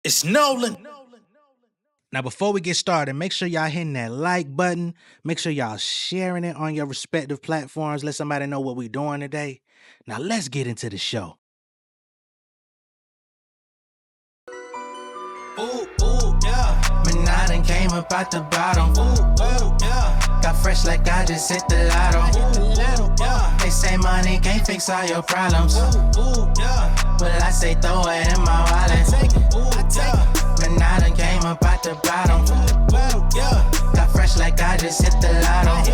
It's Nolan. Now, before we get started, make sure y'all hitting that like button. Make sure y'all sharing it on your respective platforms. Let somebody know what we're doing today. Now, let's get into the show. Ooh, yeah. Man, I done came up out the bottom. Ooh, yeah. Got fresh like I just hit the lotto. Yeah. They say money can't fix all your problems. Ooh, yeah. But I say throw it in my wallet. I take it. Man, I done came up out the bottom. Yeah. Got fresh like I just hit the lotto.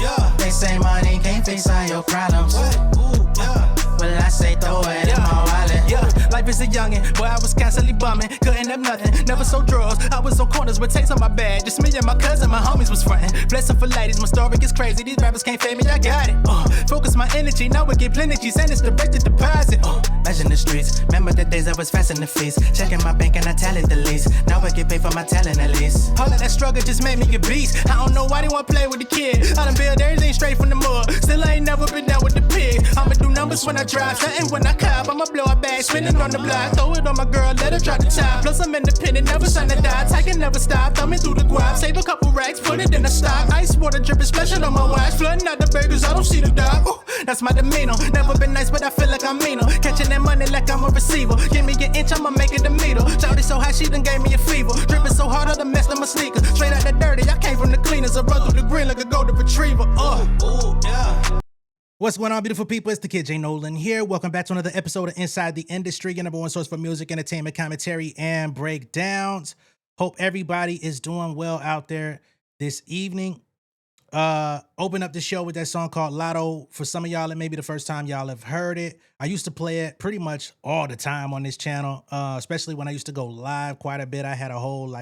Yeah. They say money can't fix all your problems. Ooh, yeah. Well, I say throw it in my wallet. Yeah, life is a youngin', boy, I was constantly bumming. Couldn't have nothing, never sold drugs. I was on corners with tapes on my bag. Just me and my cousin, my homies was frontin'. Blessing for ladies, my story gets crazy. These rappers can't fade me, I got it. Focus my energy, now we get plenty G's, and it's direct to deposit. Measuring the streets, remember the days I was fast in the feast. Checking my bank and I tally the least. Now I get paid for my talent at least. All of that struggle just made me a beast. I don't know why they wanna play with the kid. I done build everything straight from the mud. Still I ain't never been down with the pig. I'ma do numbers when I drive, something when I cop. I'ma blow a bag, spinning on the block. Throw it on my girl, let her drop the top. Plus I'm independent, never sign to die. I can never stop, thumbing through the guap. Save a couple racks, put it in the stock. Ice water dripping, splashing on my watch. Flooding out the burgers, I don't see the dog. Ooh, that's my demeanor. Never been nice, but I feel like I'm meaner. Catching that money like I'm a receiver. Give me an inch, I'ma make it a meter. Shawty so high, she done gave me a fever. Dripping so hard, I done messed up my sneakers. Straight out the dirty, I came from the cleaners. I run through the green like a golden retriever. Ooh, yeah. What's going on, beautiful people? It's the kid J Nolan here. Welcome back to another episode of Inside the Industry, your number one source for music, entertainment, commentary, and breakdowns. Hope everybody is doing well out there this evening. Open up the show with that song called Lotto. For some of y'all, it may be the first time y'all have heard it. I used to play it pretty much all the time on this channel, especially when I used to go live quite a bit. I had a whole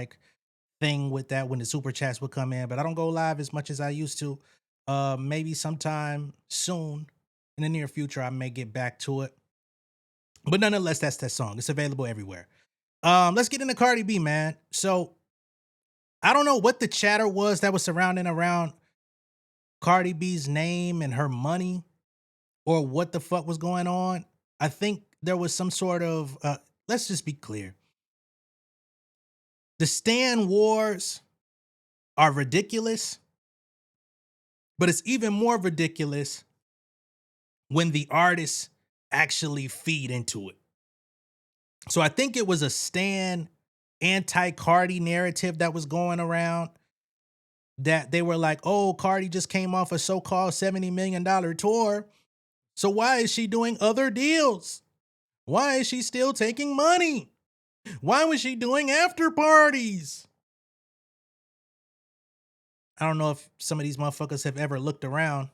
thing with that when the super chats would come in, but I don't go live as much as I used to. Maybe sometime soon in the near future, I may get back to it. But nonetheless, that's that song. It's available everywhere. Let's get into Cardi B, man. So I don't know what the chatter was that was surrounding around Cardi B's name and her money or what the fuck was going on. I think there was some sort of, let's just be clear. The Stan wars are ridiculous. But it's even more ridiculous when the artists actually feed into it. So I think it was a Stan anti-Cardi narrative that was going around, that they were like, oh, Cardi just came off a so-called $70 million tour. So why is she doing other deals? Why is she still taking money? Why was she doing after parties? I don't know if some of these motherfuckers have ever looked around,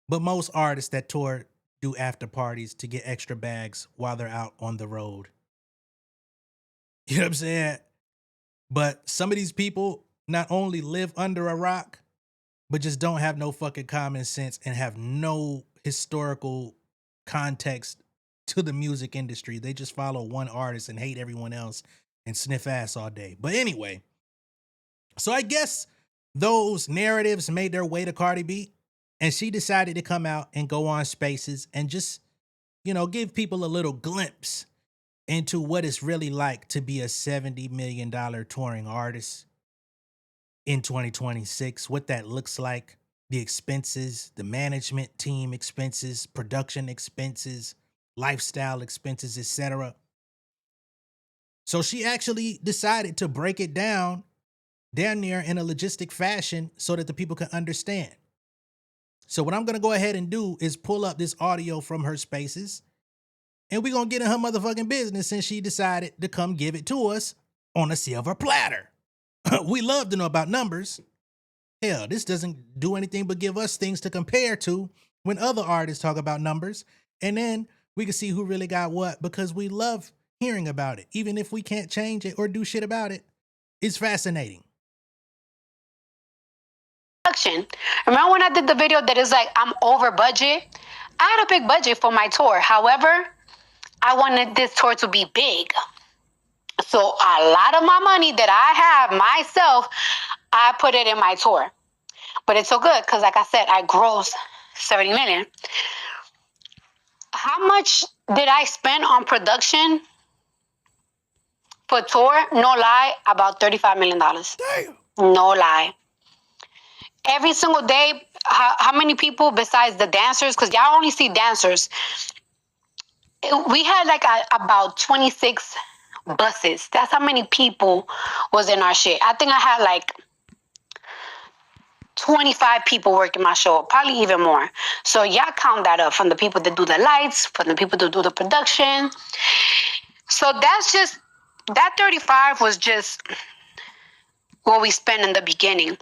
but most artists that tour do after parties to get extra bags while they're out on the road. You know what I'm saying? But some of these people not only live under a rock, but just don't have no fucking common sense and have no historical context to the music industry. They just follow one artist and hate everyone else and sniff ass all day. But anyway, so I guess those narratives made their way to Cardi B, and she decided to come out and go on Spaces and just, give people a little glimpse into what it's really like to be a $70 million touring artist in 2026, what that looks like, the expenses, the management team expenses, production expenses, lifestyle expenses, etc. So she actually decided to break it down damn near in a logistic fashion so that the people can understand. So what I'm going to go ahead and do is pull up this audio from her Spaces, and we're going to get in her motherfucking business since she decided to come give it to us on a silver platter. We love to know about numbers. Hell, this doesn't do anything but give us things to compare to when other artists talk about numbers, and then we can see who really got what, because we love hearing about it, even if we can't change it or do shit about it. It's fascinating. Remember when I did the video that is like, I'm over budget? I had a big budget for my tour. However, I wanted this tour to be big. So a lot of my money that I have myself, I put it in my tour. But it's so good because, like I said, I grossed $70 million. How much did I spend on production? for tour, no lie, about $35 million. Damn. No lie. Every single day, how many people besides the dancers? Because y'all only see dancers. We had like about 26 buses. That's how many people was in our shit. I think I had like 25 people working my show, probably even more. So y'all count that up from the people that do the lights, from the people that do the production. So that's just, that 35 was just what we spent in the beginning.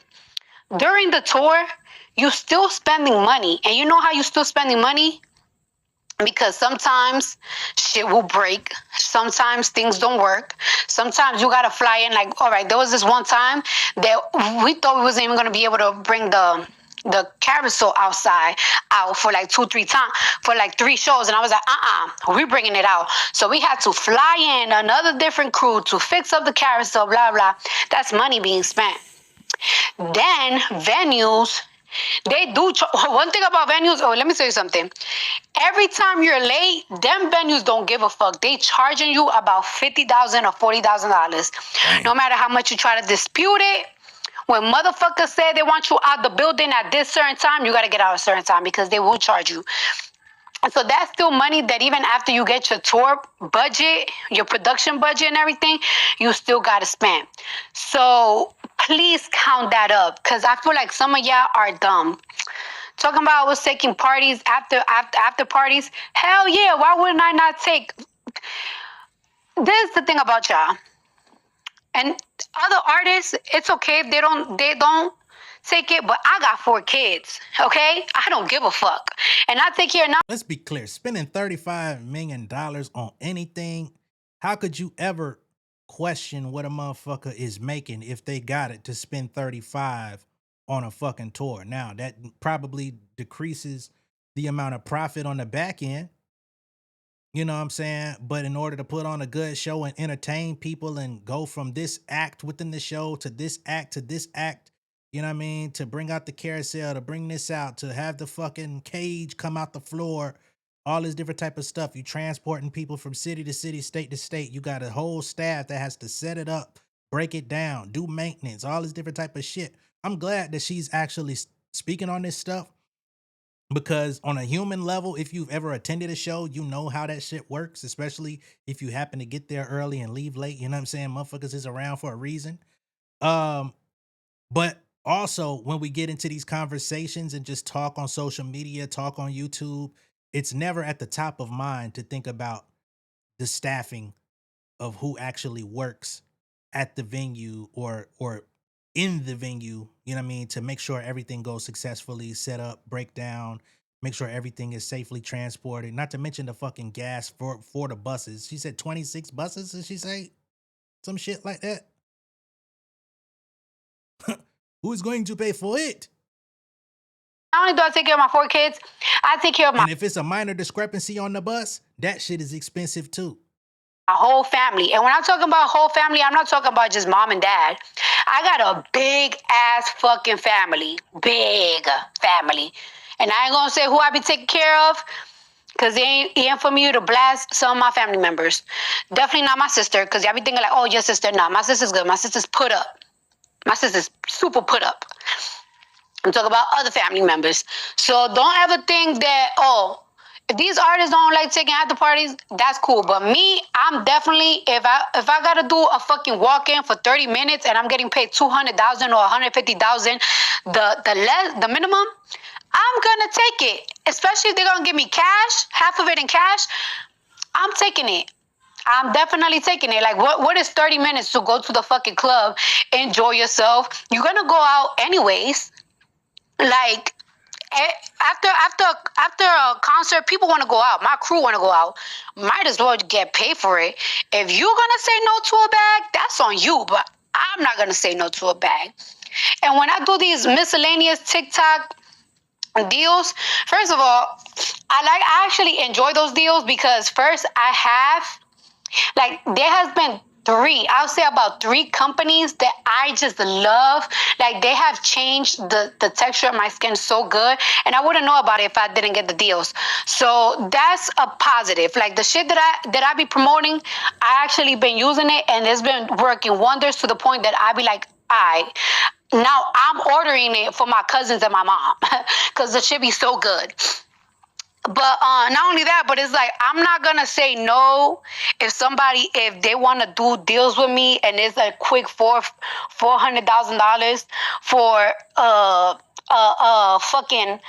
During the tour, you still spending money. And you know how you still spending money? Because sometimes shit will break. Sometimes things don't work. Sometimes you gotta fly in. Like, all right, there was this one time that we thought we wasn't even gonna be able to bring the carousel out for like 2-3 times for like 3 shows, and I was like, we're bringing it out. So we had to fly in another different crew to fix up the carousel. Blah blah. That's money being spent. Then venues. They do one thing about venues. Oh, let me tell you something. Every time you're late, them venues don't give a fuck. They charging you about $50,000 or $40,000. No matter how much you try to dispute it, when motherfuckers say they want you out the building at this certain time, you gotta get out a certain time because they will charge you. And so that's still money that even after you get your tour budget, your production budget and everything, you still gotta spend. So please count that up, because I feel like some of y'all are dumb. Talking about I was taking parties after parties. Hell yeah, why wouldn't I not take? This is the thing about y'all. And other artists, it's okay if they don't take it, but I got 4 kids, okay? I don't give a fuck. And I take care now. Let's be clear. Spending $35 million on anything, how could you ever question what a motherfucker is making if they got it to spend 35 on a fucking tour? Now, that probably decreases the amount of profit on the back end. You know what I'm saying? But in order to put on a good show and entertain people and go from this act within the show to this act to this act, you know what I mean? To bring out the carousel, to bring this out, to have the fucking cage come out the floor, all this different type of stuff. You transporting people from city to city, state to state. You got a whole staff that has to set it up, break it down, do maintenance, all this different type of shit. I'm glad that she's actually speaking on this stuff, because on a human level, if you've ever attended a show, you know how that shit works, especially if you happen to get there early and leave late. You know what I'm saying? Motherfuckers is around for a reason. But also, when we get into these conversations and just talk on social media, talk on YouTube, it's never at the top of mind to think about the staffing of who actually works at the venue or in the venue, you know what I mean, to make sure everything goes successfully, set up, break down, make sure everything is safely transported. Not to mention the fucking gas for the buses. She said 26 buses, did she say? Some shit like that. Who's going to pay for it? Not only do I take care of my 4 kids, I take care of my And if it's a minor discrepancy on the bus, that shit is expensive too. whole family. And when I'm talking about whole family, I'm not talking about just mom and dad. I got a big ass fucking family. Big family. And I ain't gonna say who I be taking care of, because it ain't for me to blast some of my family members. Definitely not my sister, because y'all be thinking like, oh, your sister. No, my sister's good. My sister's put up. My sister's super put up. I'm talking about other family members. So don't ever think that, oh, if these artists don't like taking after parties, that's cool. But me, I'm definitely, if I gotta do a fucking walk-in for 30 minutes and I'm getting paid $200,000 or $150,000, the minimum, I'm gonna take it. Especially if they're gonna give me cash, half of it in cash, I'm taking it. I'm definitely taking it. Like, what is 30 minutes to go to the fucking club, enjoy yourself? You're gonna go out anyways. Like, after a concert, people want to go out. My crew want to go out. Might as well get paid for it. If you're gonna say no to a bag, that's on you. But I'm not gonna say no to a bag. And when I do these miscellaneous TikTok deals, first of all, I actually enjoy those deals, because first there has been I'll say about 3 companies that I just love. Like, they have changed the texture of my skin so good, and I wouldn't know about it if I didn't get the deals. So that's a positive. Like, the shit that I be promoting, I actually been using it, and it's been working wonders to the point that I be like, now I'm ordering it for my cousins and my mom because the shit be so good. But not only that, but it's like, I'm not gonna say no if they want to do deals with me, and it's a quick $400,000 for fucking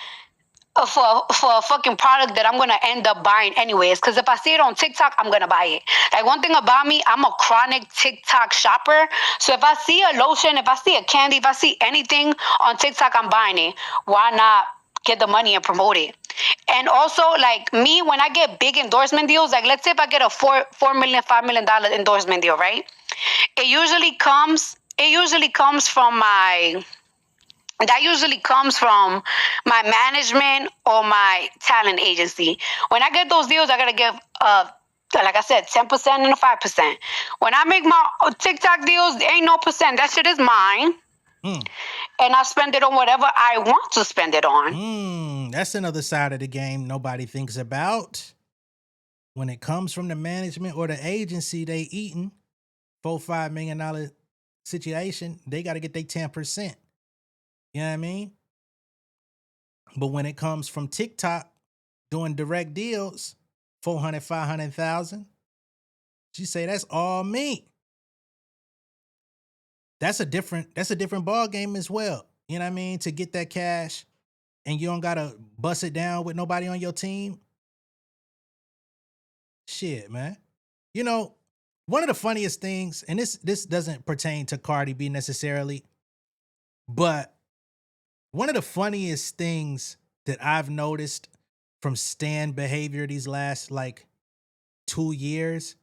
for a fucking product that I'm gonna end up buying anyways. Because if I see it on TikTok, I'm gonna buy it. Like, one thing about me, I'm a chronic TikTok shopper. So if I see a lotion, if I see a candy, if I see anything on TikTok, I'm buying it. Why not get the money and promote it? And also, like me, when I get big endorsement deals, like let's say if I get a $4 million, $5 million endorsement deal, right? It usually comes from my management or my talent agency. When I get those deals, I gotta give like I said, 10% and 5%. When I make my TikTok deals, there ain't no percent. That shit is mine. And I spend it on whatever I want to spend it on. That's another side of the game nobody thinks about. When it comes from the management or the agency, they eating $4-5 million situation, they got to get their 10%. You know what I mean? But when it comes from TikTok doing direct deals, 400, 500,000, she say that's all me. That's a different ball game as well. You know what I mean? To get that cash and you don't gotta bust it down with nobody on your team. Shit, man. You know, one of the funniest things, and this doesn't pertain to Cardi B necessarily, but one of the funniest things that I've noticed from stan behavior these last like 2 years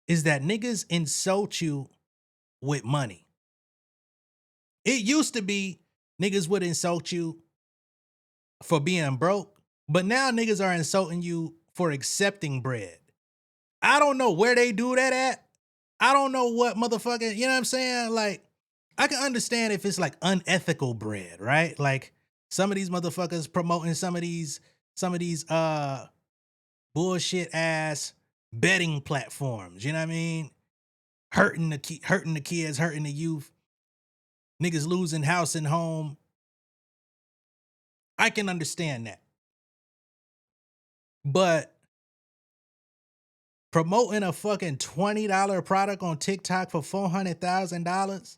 is that niggas insult you with money. It used to be niggas would insult you for being broke, but now niggas are insulting you for accepting bread. I don't know where they do that at. I don't know what motherfucking, you know what I'm saying? Like, I can understand if it's like unethical bread, right? Like some of these motherfuckers promoting some of these bullshit ass betting platforms, you know what I mean? Hurting the kids, hurting the youth. Niggas losing house and home. I can understand that. But promoting a fucking $20 product on TikTok for $400,000?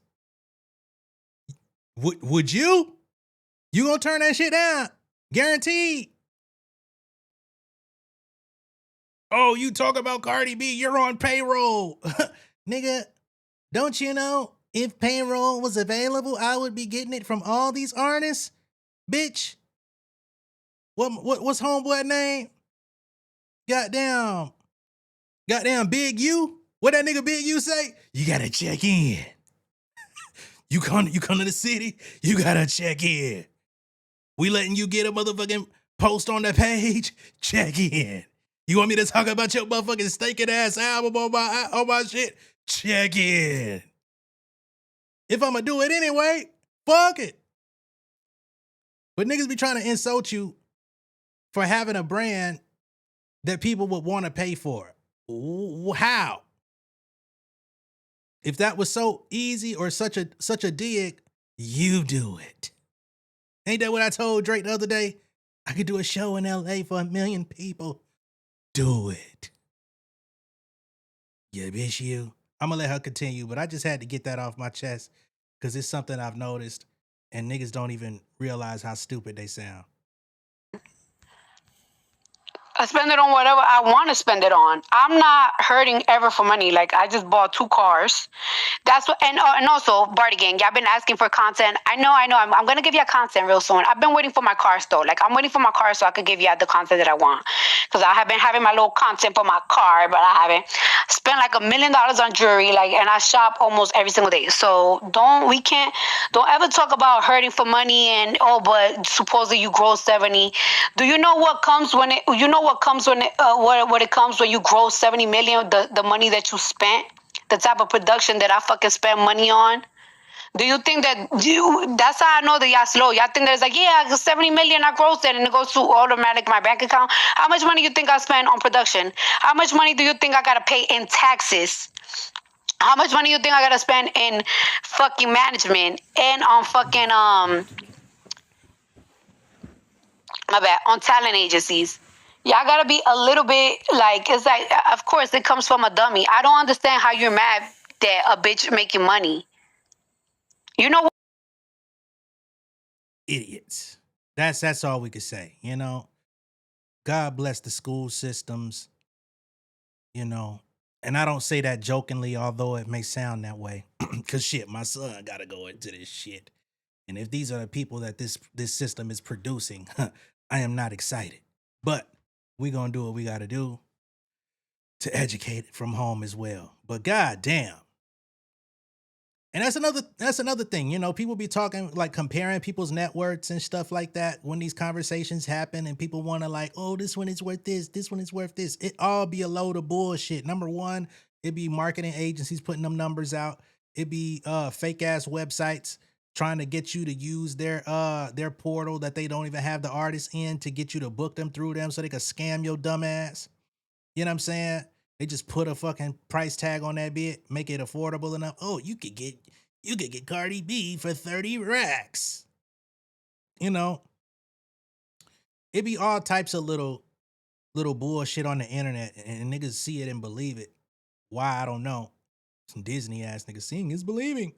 Would you? You gonna turn that shit down? Guaranteed. Oh, you talk about Cardi B, you're on payroll. Nigga, don't you know if payroll was available, I would be getting it from all these artists? Bitch. What's homeboy name? Goddamn Big U? What that nigga Big U say? You gotta check in. You come to the city, you gotta check in. We letting you get a motherfucking post on the page? Check in. You want me to talk about your motherfucking stinking ass album on my shit? Check in. If I'ma do it anyway, fuck it. But niggas be trying to insult you for having a brand that people would want to pay for. How? If that was so easy or such a dig, you do it. Ain't that what I told Drake the other day? I could do a show in LA for 1 million people. Do it. Yeah, bitch, you. I'm gonna let her continue, but I just had to get that off my chest because it's something I've noticed and niggas don't even realize how stupid they sound. I spend it on whatever I want to spend it on. I'm not hurting ever for money. Like, I just bought 2 cars. That's what, and also, Barty Gang, y'all been asking for content. I know. I'm going to give y'all content real soon. I've been waiting for my car though. Like, I'm waiting for my car so I could give y'all the content that I want. Because I have been having my little content for my car, but I haven't spent like $1 million on jewelry. Like, and I shop almost every single day. So don't ever talk about hurting for money and, but supposedly you grow 70. Do you know what comes when it comes when you grow 70 million, the money that you spent? the type of production that I fucking spend money on? Do you think that that's how I know that y'all slow? Y'all think that it's like, yeah, I got 70 million, I grossed it, and it goes to automatic my bank account? How much money you think I spend on production? How much money do you think I gotta pay in taxes? How much money you think I gotta spend in fucking management and on fucking on talent agencies? Y'all gotta be a little bit like, it's like, of course it comes from a dummy. I don't understand how you're mad that a bitch making money. You know what? Idiots. That's all we could say, you know. God bless the school systems, you know. And I don't say that jokingly, although it may sound that way. Cause shit, my son gotta go into this shit. And if these are the people that this system is producing, I am not excited. But we're gonna do what we gotta do to educate from home as well. But goddamn. And that's another thing, you know, people be talking like comparing people's net worths and stuff like that when these conversations happen and people want to like, oh, this one is worth this one is worth this. It all be a load of bullshit. Number one, it be marketing agencies putting them numbers out. It be fake ass websites trying to get you to use their portal that they don't even have the artists in to get you to book them through them so they can scam your dumb ass. You know what I'm saying? They just put a fucking price tag on that bit, make it affordable enough. Oh, you could get Cardi B for 30 racks. You know, it be all types of little bullshit on the internet, and niggas see it and believe it. Why, I don't know. Some Disney ass niggas seeing is believing.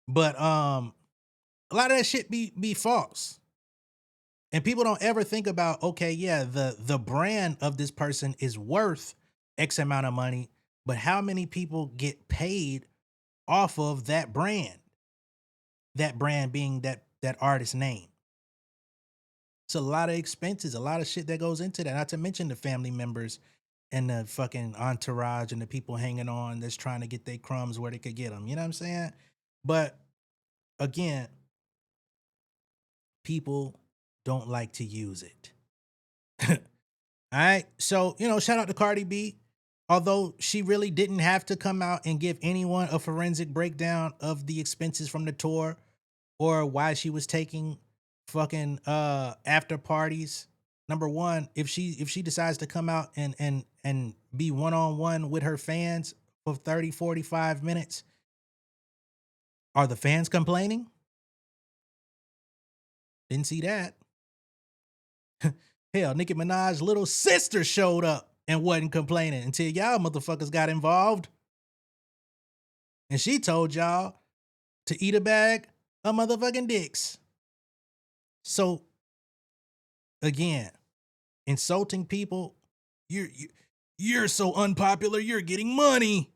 But a lot of that shit be false. And people don't ever think about, okay, yeah, the brand of this person is worth X amount of money, but how many people get paid off of that brand? That brand being that artist's name. It's a lot of expenses, a lot of shit that goes into that, not to mention the family members and the fucking entourage and the people hanging on that's trying to get their crumbs where they could get them. You know what I'm saying? But again, people don't like to use it. All right. So, you know, shout out to Cardi B. Although she really didn't have to come out and give anyone a forensic breakdown of the expenses from the tour or why she was taking fucking after parties. Number one, if she decides to come out and be one-on-one with her fans for 30, 45 minutes, are the fans complaining? Didn't see that. Hell, Nicki Minaj's little sister showed up and wasn't complaining until y'all motherfuckers got involved. And she told y'all to eat a bag of motherfucking dicks. So, again, insulting people, you're so unpopular, you're getting money.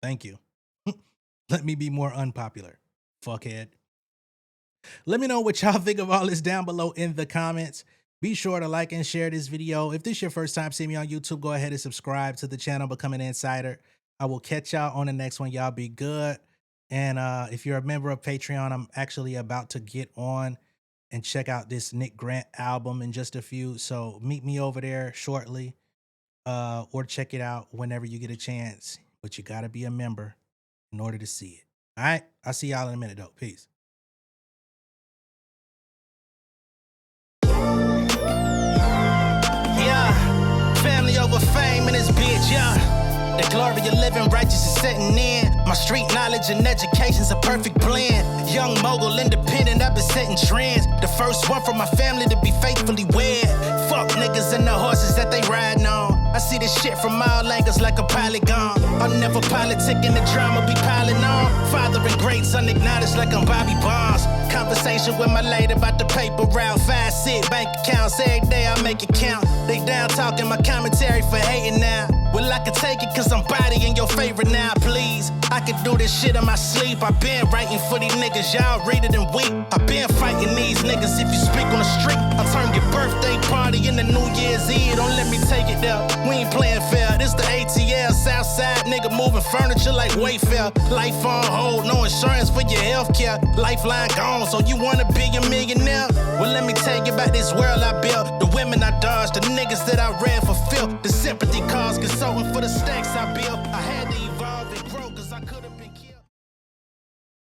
Thank you. Let me be more unpopular, fuckhead. Let me know what y'all think of all this down below in the comments. Be sure to like and share this video. If this is your first time seeing me on YouTube, go ahead and subscribe to the channel, become an insider. I will catch y'all on the next one. Y'all be good. And if you're a member of Patreon, I'm actually about to get on and check out this Nick Grant album in just a few. So meet me over there shortly or check it out whenever you get a chance. But you got to be a member in order to see it. All right. I'll see y'all in a minute, though. Peace. Family over fame in this bitch, yeah. The glory of living righteous is setting in. My street knowledge and education's a perfect blend. Young mogul, independent, I've been setting trends. The first one from my family to be faithfully wed. Fuck niggas and the horses that they riding on. I see this shit from all angles like a polygon. I'll never politic and the drama be piling on. Father and greats unacknowledged like I'm Bobby Bonds. Conversation with my lady about the paper route. 5 sit bank accounts every day I make it count. They down talking my commentary for hating now. Well, I can take it cause I'm bodying your favorite now, please. I can do this shit in my sleep. I been writing for these niggas, y'all read it and weep. I been fighting these niggas if you speak on the street. I'll turn your birthday party into New Year's Eve. Don't let me take it there. We ain't playing fair. This the ATL Southside nigga moving furniture like Wayfair. Life on hold, no insurance for your health care. Lifeline gone, so you wanna be a millionaire? Well, let me tell you about this world I built. The women I dodged, the niggas that I read for filth. The sympathy calls, consulting for the stacks I built. I had to